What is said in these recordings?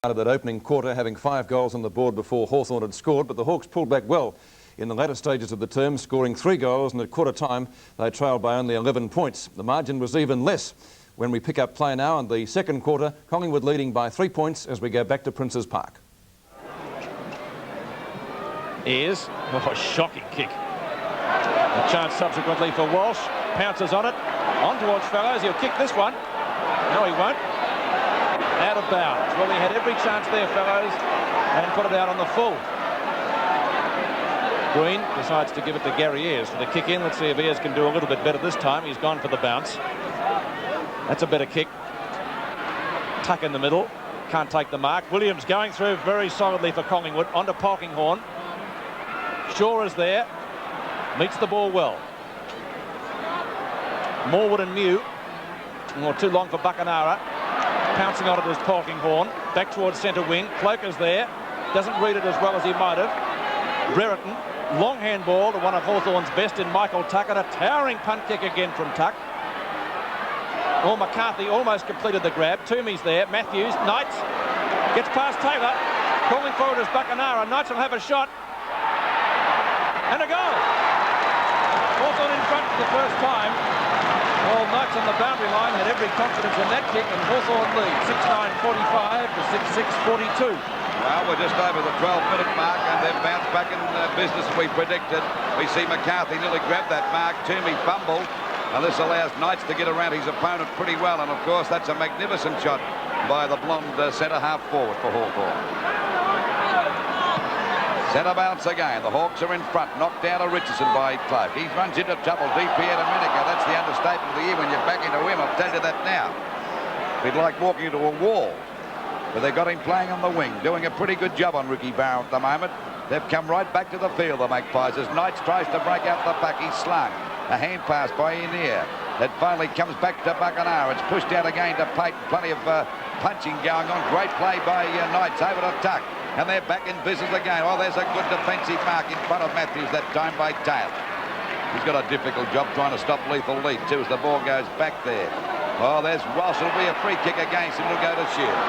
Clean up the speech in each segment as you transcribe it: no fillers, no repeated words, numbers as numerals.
Of that opening quarter, having 5 goals on the board before Hawthorn had scored, but the Hawks pulled back well in the latter stages of the term, scoring 3 goals, and at quarter time they trailed by only 11 points. The margin was even less when we pick up play now in the second quarter, Collingwood leading by 3 points as we go back to Princes Park. Shocking kick. A chance subsequently for Walsh, pounces on it, on towards Fellows. He'll kick this one. No, he won't. Out of bounds. Well, he had every chance there, Fellows, and put it out on the full. Green decides to give it to Gary Ayres for the kick in. Let's see if Ayres can do a little bit better this time. He's gone for the bounce. That's a better kick. Tuck in the middle. Can't take the mark. Williams going through very solidly for Collingwood. Onto Polkinghorne. Shaw is there. Meets the ball well. Morwood and Mew. Or too long for Buckenara. Pouncing on it is Polkinghorne. Back towards centre wing. Cloker's there. Doesn't read it as well as he might have. Brereton. Long handball to one of Hawthorn's best in Michael Tuck. And a towering punt kick again from Tuck. Oh, McCarthy almost completed the grab. Toomey's there. Matthews. Knights. Gets past Taylor. Calling forward is Buckenara. Knights will have a shot. And a goal. Hawthorn in front for the first time. Well, Knights on the boundary line had every confidence in that kick, and Hawthorn lead 6-9-45 to 6-6-42. Well, we're just over the 12-minute mark, and they've bounced back in business as we predicted. We see McCarthy nearly grab that mark. Toomey fumbled, and this allows Knights to get around his opponent pretty well. And of course, that's a magnificent shot by the blonde centre half forward for Hawthorn. Centre bounce again. The Hawks are in front. Knocked down to Richardson by Clark. He runs into trouble. DP at a minute ago. That's the understatement of the year when you're back into him. I'll tell you that now. It'd like walking into a wall. But they've got him playing on the wing, doing a pretty good job on Ricky Barrow at the moment. They've come right back to the field, the Magpies. As Knights tries to break out the back, he's slung. A hand pass by Inier. It finally comes back to Buckenara. It's pushed out again to Payton. Plenty of punching going on. Great play by Knights over to Tuck. And they're back in business again. Oh, there's a good defensive mark in front of Matthews that time by Taylor. He's got a difficult job trying to stop lethal lead too as the ball goes back there. Oh, there's Walsh. It'll be a free kick against him. It'll go to Shields.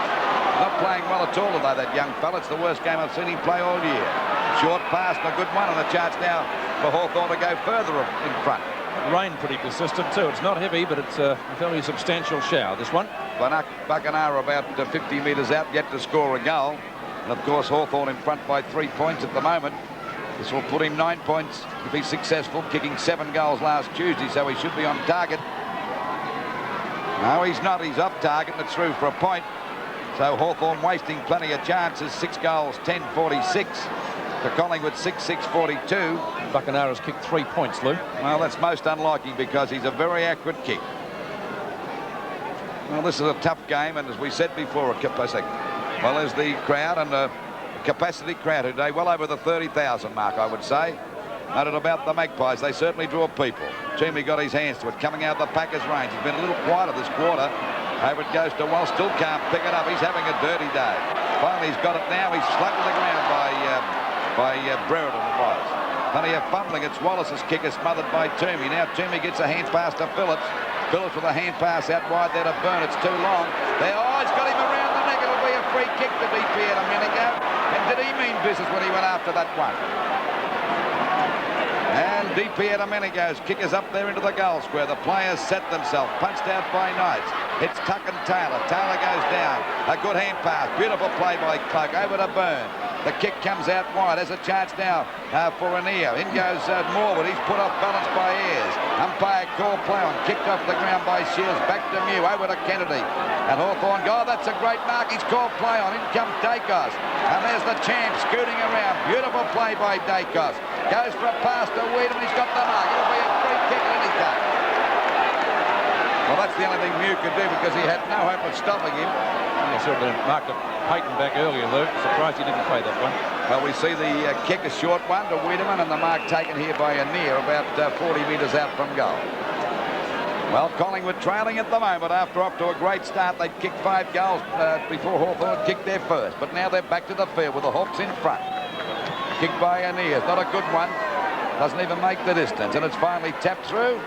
Not playing well at all today, that young fella. It's the worst game I've seen him play all year. Short pass and a good one, and a chance now for Hawthorn to go further in front. Rain pretty persistent too. It's not heavy, but it's a fairly substantial shower, this one. Buckenara about 50 metres out, yet to score a goal. And of course, Hawthorn in front by 3 points at the moment. This will put him 9 points if he's successful, kicking 7 goals last Tuesday, so he should be on target. No, he's not. He's off target, and it's through for a point. So Hawthorn wasting plenty of chances. 6 goals, 10-46. To Collingwood, 6-6-42. Buckenara's kicked 3 points, Lou. Well, that's most unlikely because he's a very accurate kick. Well, this is a tough game, and as we said before, well, there's the crowd, and a capacity crowd today, well over the 30,000 mark, I would say. Noted about the Magpies, they certainly draw people. Toomey got his hands to it, coming out of the Packers' range. He's been a little quieter this quarter. Over it goes to Walsh, still can't pick it up. He's having a dirty day. Finally, he's got it now. He's slugged to the ground by Brereton, it was. Plenty of fumbling. It's Wallace's kick is smothered by Toomey. Now Toomey gets a hand pass to Phillips. Phillips with a hand pass out wide there to Byrne. It's too long. There, oh, he's got him around the neck. It'll be a free kick to DP at a minute ago. And did he mean business when he went after that one? And DP at a minute goes. Kick is up there into the goal square. The players set themselves. Punched out by Knights. It's Tuck and Taylor. Taylor goes down. A good hand pass. Beautiful play by Clark. Over to Byrne. The kick comes out wide. There's a chance now for Anier. In goes Morwood. He's put off balance by Ayres. Umpire call play on. Kicked off the ground by Shields. Back to Mew. Over to Kennedy. And Hawthorn. Oh, that's a great mark. He's called play on. In comes Dacos. And there's the champ scooting around. Beautiful play by Dacos. Goes for a pass to Weedham. He's got the mark. It'll be a free kick at any time. Well, that's the only thing Mew could do because he had no hope of stopping him. He should have been marked up Payton back earlier, Luke. Surprised he didn't play that one. Well, we see the kick, a short one to Wiedemann, and the mark taken here by Anier about 40 metres out from goal. Well, Collingwood trailing at the moment after off to a great start. They'd kicked 5 goals before Hawthorn kicked their first, but now they're back to the field with the Hawks in front. Kicked by Anier, not a good one. Doesn't even make the distance, and it's finally tapped through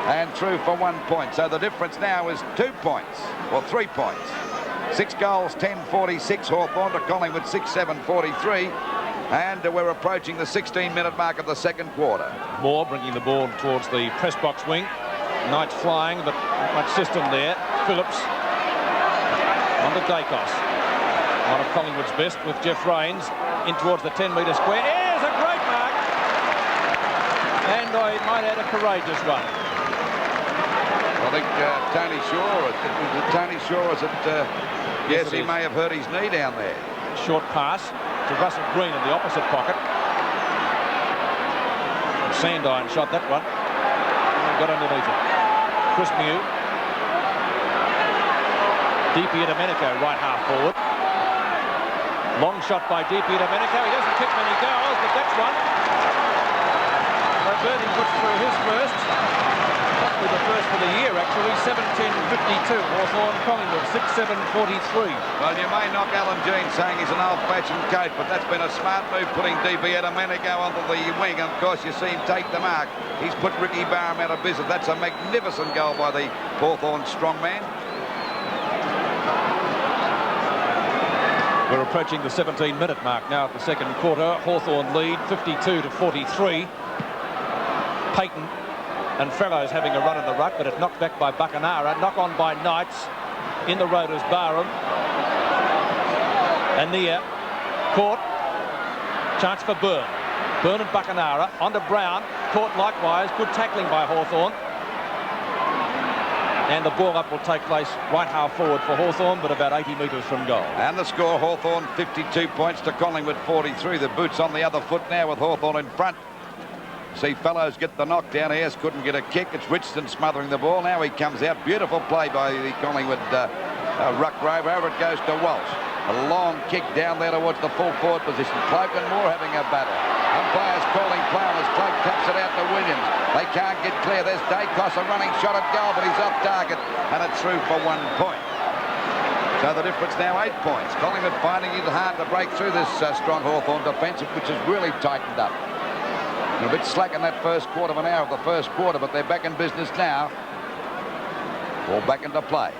and through for 1 point. So the difference now is 2 points, or 3 points. 6 goals, 10-46. Hawthorn to Collingwood, 6-7-43. And we're approaching the 16-minute mark of the second quarter. Moore bringing the ball towards the press box wing. Knights flying, but not much system there. Phillips on to Dacos. One of Collingwood's best with Jeff Rains in towards the 10-metre square. Here's a great mark. And I might add a courageous one. I think Tony Shaw is at... yes, he may have hurt his knee down there. Short pass to Russell Green in the opposite pocket. Sandine shot that one. Got underneath it. Chris Mew. DP Domenico, right half forward. Long shot by DP Domenico. He doesn't kick many goals, but that's one. Burton puts through his first. Possibly the first for the year, actually. 7-10-52. Hawthorn, Collingwood, 6-7-43. Well, you may knock Alan Jean saying he's an old-fashioned coach, but that's been a smart move, putting DP Domenico onto the wing. And of course, you see him take the mark. He's put Ricky Barham out of business. That's a magnificent goal by the Hawthorn strongman. We're approaching the 17-minute mark now at the second quarter. Hawthorn lead 52-43. Payton and Fellows having a run in the ruck, but it's knocked back by Buckenara. Knock on by Knights. In the road is Barham. Anea caught. Chance for Byrne. Byrne and Buckenara onto Brown. Caught likewise. Good tackling by Hawthorn. And the ball up will take place right half forward for Hawthorn, but about 80 metres from goal. And the score, Hawthorn 52 points to Collingwood 43. The boots on the other foot now with Hawthorn in front. See Fellows get the knockdown. Ayres couldn't get a kick. It's Richardson smothering the ball. Now he comes out. Beautiful play by the Collingwood ruck rover. Over it goes to Walsh. A long kick down there towards the full forward position. Cloak and Moore having a battle. Umpires calling play as Cloak taps it out to Williams. They can't get clear. There's Dacos, a running shot at goal, but he's off target, and it's through for 1 point. So the difference now 8 points. Collingwood finding it hard to break through this strong Hawthorn defence, which has really tightened up. A bit slack in that first quarter of an hour of the first quarter, but they're back in business now. Ball back into play.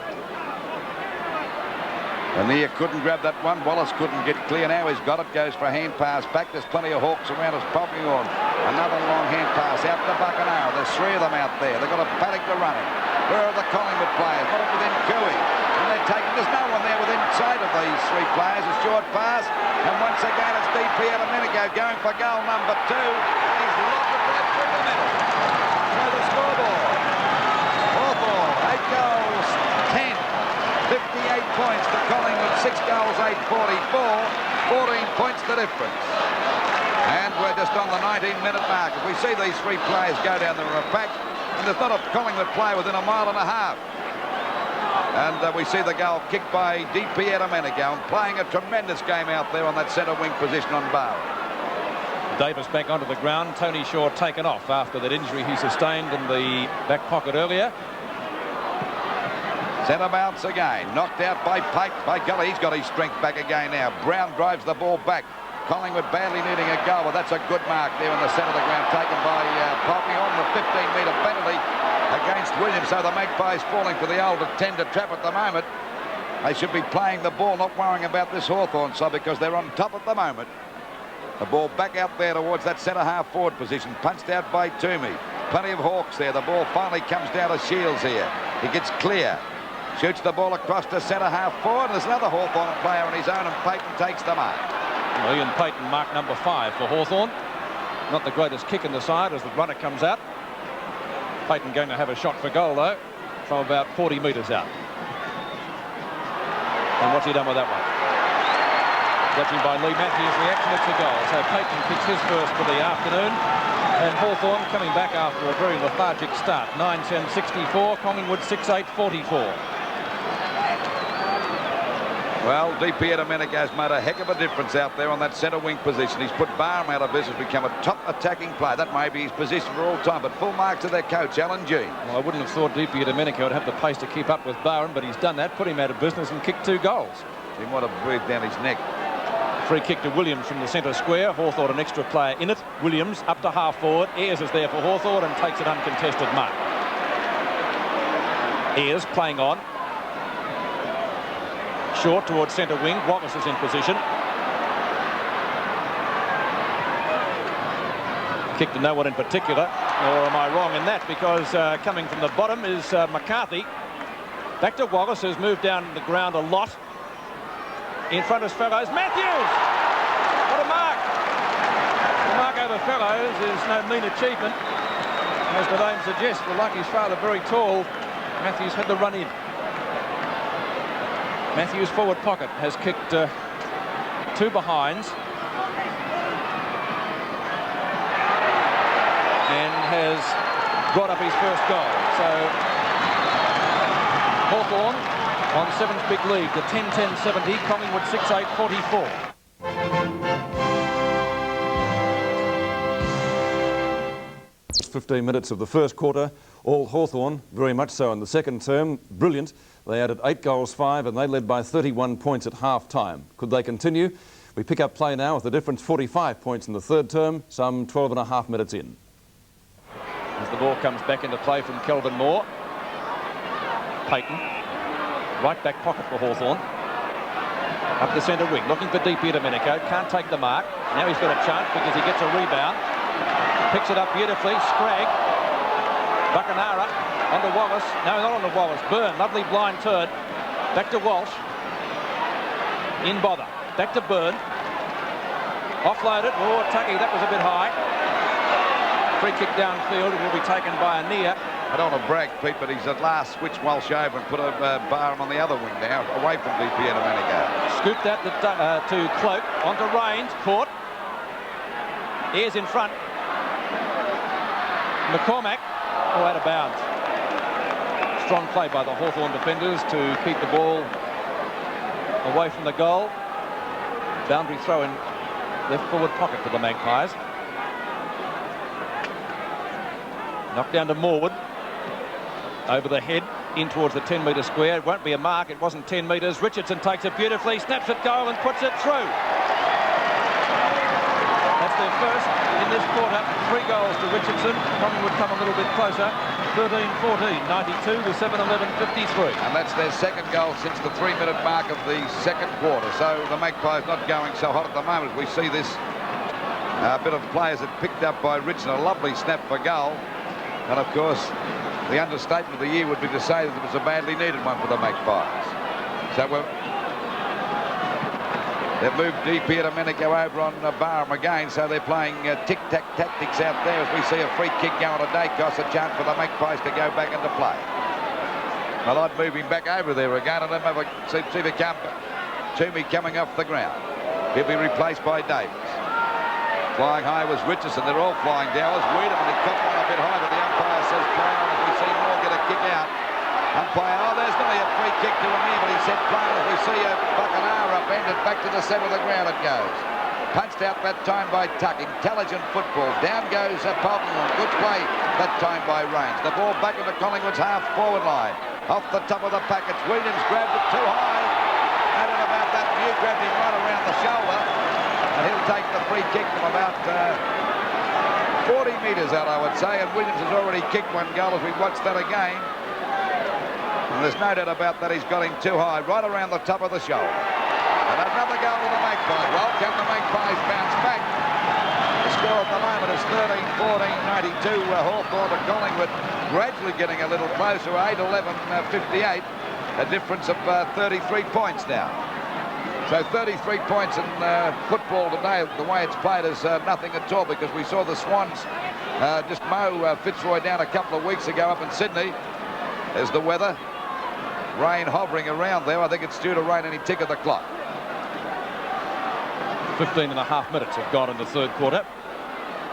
Anea couldn't grab that one. Wallace couldn't get clear. Now he's got it. Goes for a hand pass back. There's plenty of Hawks around us popping on. Another long hand pass out to Buckenara. There's 3 of them out there. They've got a paddock to running. Where are the Collingwood players? Got it within Cooey. And they're taking... There's no one there within sight of these 3 players. A short pass. And once again, it's DP Domenico going for goal number 2. He's locked it right through the middle. So the scoreboard. Hawthorn, 8 goals, 10. 58 points to Collingwood, 6 goals, 8-44. 14 points the difference. And we're just on the 19-minute mark. If we see these 3 players go down there in a pack, and there's not a Collingwood player within a mile and a half. And we see the goal kicked by DP Domenico, and playing a tremendous game out there on that centre wing position on Barham. Davis back onto the ground. Tony Shaw taken off after that injury he sustained in the back pocket earlier. Centre bounce again. Knocked out by Pike. By golly, he's got his strength back again now. Brown drives the ball back. Collingwood badly needing a goal, but that's a good mark there in the centre of the ground, taken by Poppy on the 15-metre penalty against Williams. So the Magpies falling for the old tender trap at the moment. They should be playing the ball, not worrying about this Hawthorn side, because they're on top at the moment. The ball back out there towards that centre half forward position, punched out by Toomey. Plenty of Hawks there. The ball finally comes down to Shields here. He gets clear. Shoots the ball across to centre half forward. There's another Hawthorn player on his own, and Payton takes the mark. Well, Ian Payton, mark number 5 for Hawthorn. Not the greatest kick in the side as the runner comes out. Payton going to have a shot for goal, though, from about 40 metres out. And what's he done with that one? Judging by Lee Matthews' reaction, it's a goal. So Payton kicks his first for the afternoon. And Hawthorn coming back after a very lethargic start. 9-10-64, Collingwood 6-8-44. Well, DP Domenico's made a heck of a difference out there on that centre wing position. He's put Barham out of business, become a top attacking player. That may be his position for all time, but full marks to their coach, Alan Jean. Well, I wouldn't have thought DP Domenico would have the pace to keep up with Barham, but he's done that, put him out of business and kicked 2 goals. He might have breathed down his neck. Free kick to Williams from the centre square. Hawthorn an extra player in it. Williams up to half forward. Ayres is there for Hawthorn and takes an uncontested mark. Ayres playing on. Short towards centre wing. Wallace is in position. Kick to no one in particular, or am I wrong in that? Because coming from the bottom is McCarthy. Back to Wallace, who's moved down the ground a lot. In front of Fellows. Matthews! What a mark! The mark over Fellows is no mean achievement. As the name suggests, the Lucky's father very tall. Matthews had the run in. Matthews' forward pocket has kicked 2 behinds. And has brought up his first goal. So Hawthorn on 7's big lead, the 10-10-70, Collingwood 6-8-44. 15 minutes of the first quarter, all Hawthorn, very much so in the second term, brilliant. They added 8 goals, 5, and they led by 31 points at half-time. Could they continue? We pick up play now with the difference 45 points in the third term, some 12.5 minutes in. As the ball comes back into play from Kelvin Moore. Payton, right back pocket for Hawthorn. Up the centre wing, looking for DP Domenico. Can't take the mark. Now he's got a chance because he gets a rebound. Picks it up beautifully. Scragg. Buckenara onto Wallace. No, not onto Wallace. Byrne, lovely blind turn. Back to Walsh. In bother. Back to Byrne. Offloaded. Oh, Tucky, that was a bit high. Free kick downfield. It will be taken by Anea. I don't want to brag, Pete, but he's at last switched Walsh over and put a Barham on the other wing now, away from DP Domenico. Scooped that to Cloak. Onto Rains. Caught. Ayres in front. McCormack. Oh, out of bounds. Strong play by the Hawthorn defenders to keep the ball away from the goal. Boundary throw in left forward pocket for the Magpies. Knocked down to Morwood. Over the head, in towards the 10-metre square. It won't be a mark. It wasn't 10 metres. Richardson takes it beautifully, snaps it goal and puts it through. That's their first in this quarter. 3 goals to Richardson. Collingwood come a little bit closer. 13-14, 92 to 7-11-53. And that's their second goal since the 3-minute mark of the second quarter. So the Magpies not going so hot at the moment. We see this bit of players that picked up by Richardson. A lovely snap for goal. And of course, the understatement of the year would be to say that it was a badly needed one for the Magpies. So they've moved DP Domenico over on Barham again, so they're playing tic-tac tactics out there as we see a free kick going to Dacos, a chance for the Magpies to go back into play. Well, I'd move him back over there again and then see the Toomey coming off the ground. He'll be replaced by Davis. Flying high was Richardson. They're all flying down. It was Wiedemann. He caught one a bit high, but the umpire says play on. As we see Moore get a kick out. Umpire, oh, there's going to be a free kick to him here, but he said play on. As we see a Buckenara bended back to the centre of the ground it goes. Punched out that time by Tuck. Intelligent football. Down goes Polton. Good play that time by Rains. The ball back into Collingwood's half-forward line. Off the top of the package. Williams grabbed it too high. And at about that view, grabbed him right around the shoulder. And he'll take the free kick from about 40 metres out, I would say. And Williams has already kicked 1 goal as we've watched that again. And there's no doubt about that. He's got him too high, right around the top of the shoulder. And another goal to the Magpies. Well, can the Magpies bounce back? The score at the moment is 13-14, 92. Hawthorn to Collingwood gradually getting a little closer. 8-11-58. A difference of 33 points now. So 33 points in football today, the way it's played, is nothing at all, because we saw the Swans just mow Fitzroy down a couple of weeks ago up in Sydney. There's the weather. Rain hovering around there. I think it's due to rain any tick of the clock. 15.5 minutes have gone in the third quarter.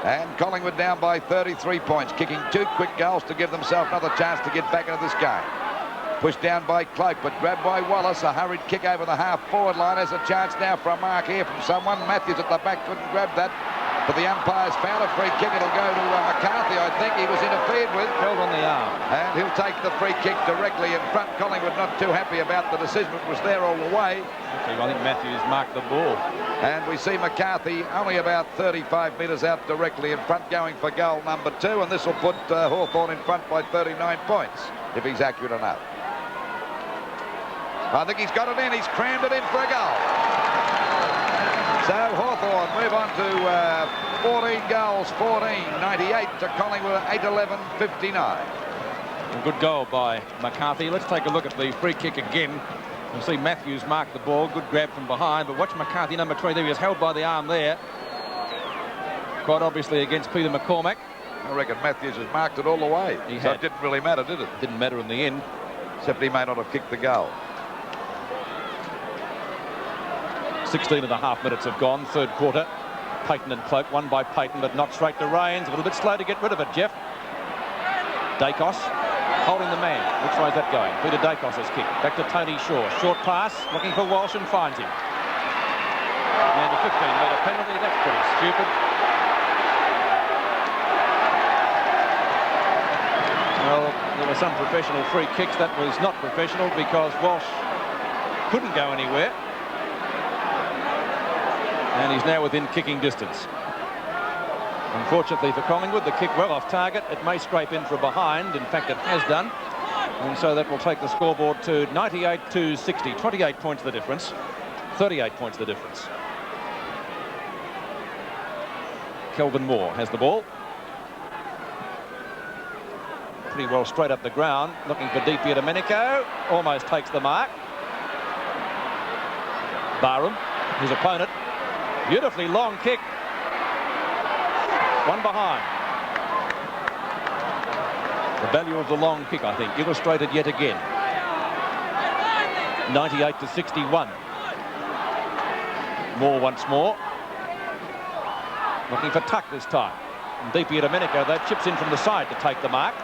And Collingwood down by 33 points, kicking 2 quick goals to give themselves another chance to get back into this game. Pushed down by Cloak, but grabbed by Wallace. A hurried kick over the half-forward line. Has a chance now for a mark here from someone. Matthews at the back couldn't grab that. But the umpires found a free kick. It'll go to McCarthy, I think. He was interfered with. Held on the arm. And he'll take the free kick directly in front. Collingwood not too happy about the decision. It was there all the way. I think Matthews marked the ball. And we see McCarthy only about 35 metres out directly in front, going for goal number 2. And this will put Hawthorn in front by 39 points, if he's accurate enough. I think he's got it in. He's crammed it in for a goal. So Hawthorn move on to 14 goals, 14-98 to Collingwood, 8-11-59. A good goal by McCarthy. Let's take a look at the free kick again. You'll see Matthews mark the ball. Good grab from behind, but watch McCarthy, number 3 there. He was held by the arm there. Quite obviously against Peter McCormack. I reckon Matthews has marked it all the way. So it didn't really matter, did it? Didn't matter in the end. Except he may not have kicked the goal. 16.5 minutes have gone, third quarter. Payton and Cloak, won by Payton, but not straight to Rains. A little bit slow to get rid of it, Jeff. Dacos holding the man. Which way is that going? Peter Dacos' kick. Back to Tony Shaw. Short pass, looking for Walsh and finds him. And a 15-metre penalty. That's pretty stupid. Well, there were some professional free kicks. That was not professional because Walsh couldn't go anywhere. And he's now within kicking distance. Unfortunately for Collingwood, the kick well off target. It may scrape in for a behind. In fact, it has done. And so that will take the scoreboard to 98-60. 28 points the difference. 38 points the difference. Kelvin Moore has the ball. Pretty well straight up the ground. Looking for Di Domenico. Almost takes the mark. Barham, his opponent. Beautifully long kick. One behind. The value of the long kick, I think, illustrated yet again. 98-61. Moore once more. Looking for Tuck this time. And Di Domenico, that chips in from the side to take the mark.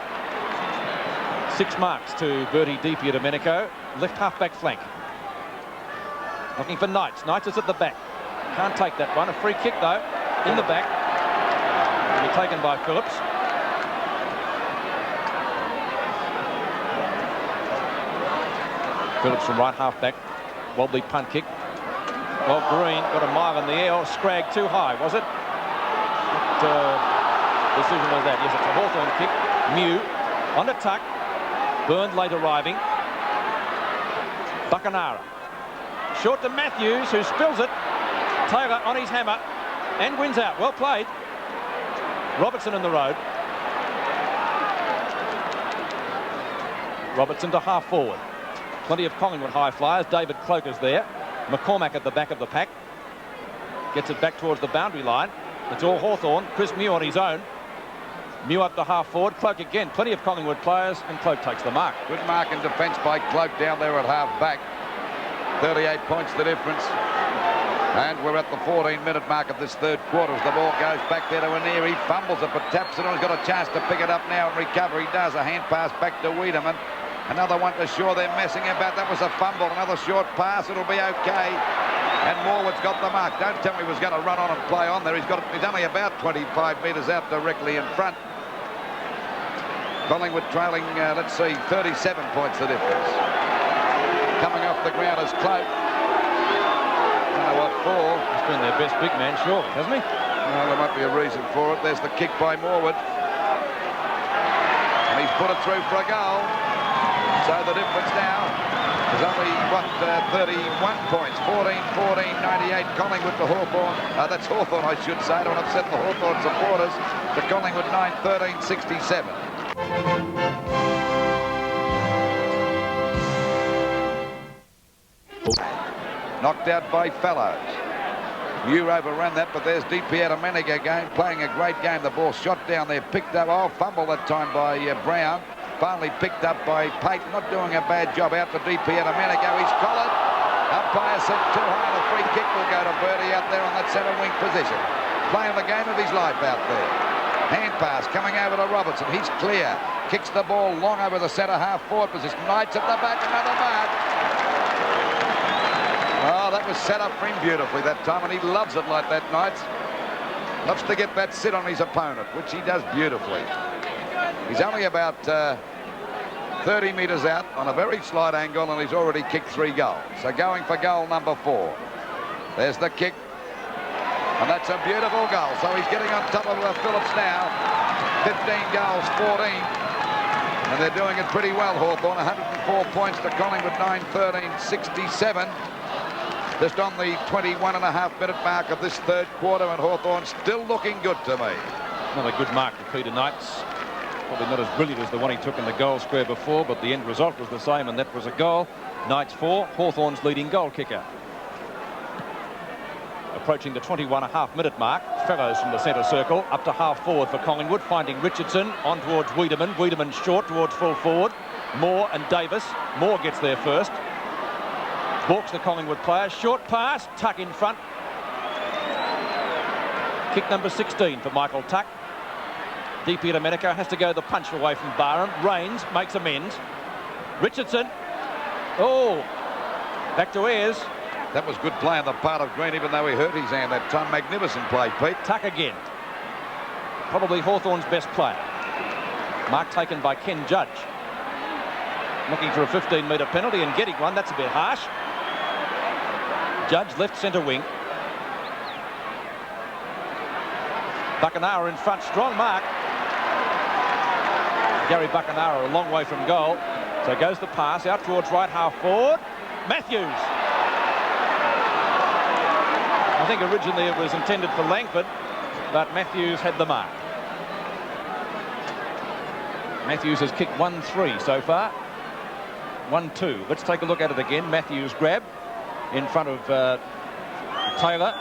6 marks to Bertie Di Domenico. Left half-back flank. Looking for Knights. Knights is at the back. Can't take that one. A free kick, though, in the back. Will be taken by Phillips. Phillips from right half-back. Wobbly punt kick. Well, Green got a mile in the air. Scrag too high, was it? What decision was that? Yes, it's a Hawthorn kick. Mew on the tuck. Byrne late arriving. Buchanara. Short to Matthews, who spills it. Taylor on his hammer and wins out. Well played. Robertson in the road. Robertson to half forward. Plenty of Collingwood high flyers. David Cloak is there. McCormack at the back of the pack. Gets it back towards the boundary line. It's all Hawthorn. Chris Mew on his own. Mew up to half forward. Cloak again. Plenty of Collingwood players, and Cloak takes the mark. Good mark in defence by Cloak down there at half back. 38 points the difference. And we're at the 14-minute mark of this third quarter as the ball goes back there to Anir. He fumbles it, but taps it on. He's got a chance to pick it up now and recover. He does. A hand pass back to Wiedemann. Another one to Shaw. They're messing about. That was a fumble. Another short pass. It'll be okay. And Morwood's got the mark. Don't tell me he was going to run on and play on there. He's only about 25 metres out directly in front. Collingwood trailing, let's see, 37 points the difference. Coming off the ground is Cloak. Don't know what for. He's been their best big man, surely, hasn't he? No, there might be a reason for it. There's the kick by Morwood. And he's put it through for a goal. So the difference now is only, 31 points. 14-14, 98. Collingwood to Hawthorn. That's Hawthorn, I should say. I don't upset the Hawthorn supporters. To Collingwood 9-13, 67. Knocked out by Fellows. Mew overrun that, but there's Di Domenico again, playing a great game. The ball shot down there, picked up. Oh, fumble that time by Brown. Finally picked up by Payton. Not doing a bad job. Out to Di Domenico. He's collared. Umpire said too high. The free kick will go to Bertie out there on that centre wing position. Playing the game of his life out there. Hand pass coming over to Robertson. He's clear. Kicks the ball long over the centre half forward position. Knights at the back. Another mark. Oh, that was set up for him beautifully that time, and he loves it like that, Knights. Loves to get that sit on his opponent, which he does beautifully. He's only about 30 metres out on a very slight angle, and he's already kicked 3 goals. So going for goal number 4. There's the kick. And that's a beautiful goal. So he's getting on top of Phillips now. 15 goals, 14. And they're doing it pretty well, Hawthorn. 104 points to Collingwood, 9-13-67. Just on the 21.5-minute mark of this third quarter, and Hawthorn still looking good to me. Another good mark for Peter Knights. Probably not as brilliant as the one he took in the goal square before, but the end result was the same, and that was a goal. Knights 4, Hawthorn's leading goal kicker. Approaching the 21.5-minute mark, Fellows from the centre circle, up to half forward for Collingwood, finding Richardson on towards Wiedemann. Wiedemann short towards full forward. Moore and Davis. Moore gets there first. Balks the Collingwood players. Short pass, Tuck in front. Kick number 16 for Michael Tuck. DP Domenico has to go the punch away from Barham. Rains makes amends. Richardson. Oh, back to Ayres. That was good play on the part of Green, even though he hurt his hand that time. Magnificent play, Pete. Tuck again. Probably Hawthorn's best player. Mark taken by Ken Judge. Looking for a 15-metre penalty and getting one. That's a bit harsh. Judge left centre wing. Buckenara in front. Strong mark. Gary Buckenara a long way from goal. So goes the pass out towards right half forward. Matthews. I think originally it was intended for Langford, but Matthews had the mark. Matthews has kicked 1-3 so far. 1-2. Let's take a look at it again. Matthews grab in front of Taylor.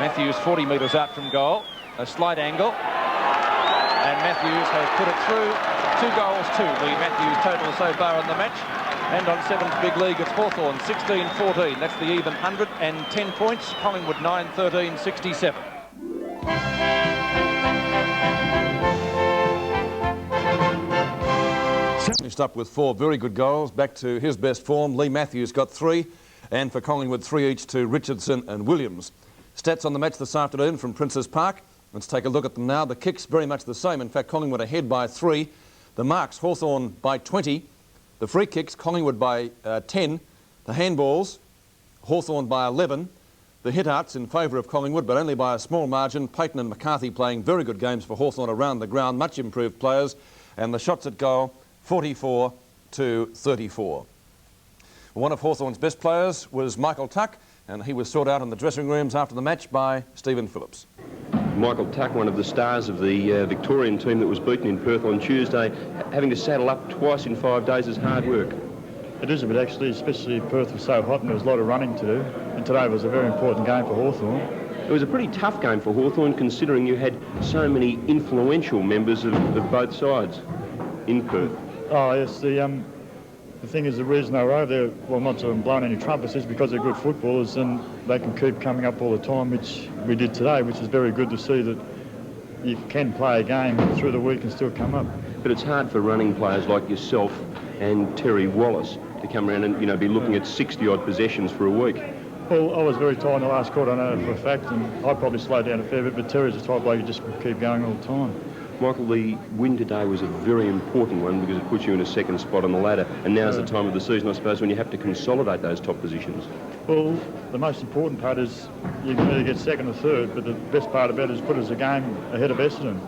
Matthews 40 metres out from goal. A slight angle. And Matthews has put it through. 2 goals to Lee Matthews total so far in the match. And on Sevens Big League, it's Hawthorn 16-14. That's the even 110 points. Collingwood 9-13-67. Finished up with 4 very good goals, back to his best form. Lee Matthews got 3, and for Collingwood 3 each to Richardson and Williams. Stats on the match this afternoon from Princes Park. Let's take a look at them now. The kicks very much the same. In fact, Collingwood ahead by 3. The marks, Hawthorn by 20. The free kicks, Collingwood by 10. The handballs, Hawthorn by 11. The hit-outs in favour of Collingwood, but only by a small margin. Payton and McCarthy playing very good games for Hawthorn around the ground, much improved players. And the shots at goal, 44-34. One of Hawthorn's best players was Michael Tuck, and he was sought out in the dressing rooms after the match by Stephen Phillips. Michael Tuck, one of the stars of the Victorian team that was beaten in Perth on Tuesday, having to saddle up twice in 5 days is hard work. It is a bit actually, especially Perth was so hot and there was a lot of running to do, and today was a very important game for Hawthorn. It was a pretty tough game for Hawthorn considering you had so many influential members of both sides in Perth. Oh yes, the thing is the reason they were over there, well not to have blown any trumpets, is because they're good footballers and they can keep coming up all the time, which we did today, which is very good to see that you can play a game through the week and still come up. But it's hard for running players like yourself and Terry Wallace to come around and, you know, be looking at 60-odd possessions for a week. Well, I was very tired in the last quarter, I know for a fact, and I probably slowed down a fair bit, but Terry's the type of bloke who just keep going all the time. Michael, the win today was a very important one because it puts you in a second spot on the ladder, and now's the time of the season, I suppose, when you have to consolidate those top positions. Well, the most important part is you can either get second or third, but the best part about it is put us a game ahead of Essendon.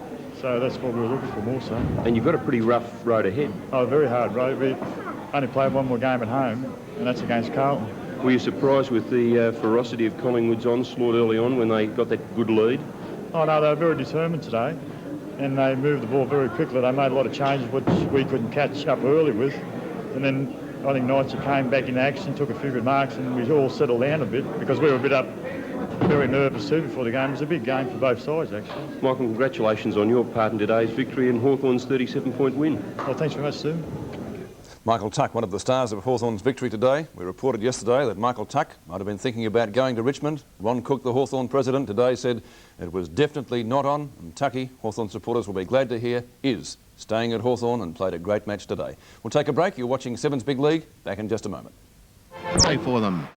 So that's what we were looking for more so. And you've got a pretty rough road ahead. Oh, very hard road. We only played one more game at home, and that's against Carlton. Were you surprised with the ferocity of Collingwood's onslaught early on when they got that good lead? Oh no, they were very determined today, and they moved the ball very quickly. They made a lot of changes which we couldn't catch up early with, and then I think Knights came back in action, took a few good marks, and we all settled down a bit because we were a bit up, very nervous too before the game. It was a big game for both sides actually. Michael, congratulations on your part in today's victory and Hawthorn's 37-point win. Well, thanks very much, Steve. Michael Tuck, one of the stars of Hawthorn's victory today. We reported yesterday that Michael Tuck might have been thinking about going to Richmond. Ron Cook, the Hawthorn president, today said it was definitely not on, and Tucky, Hawthorn supporters will be glad to hear, is staying at Hawthorn and played a great match today. We'll take a break. You're watching Sevens Big League. Back in just a moment. Play for them.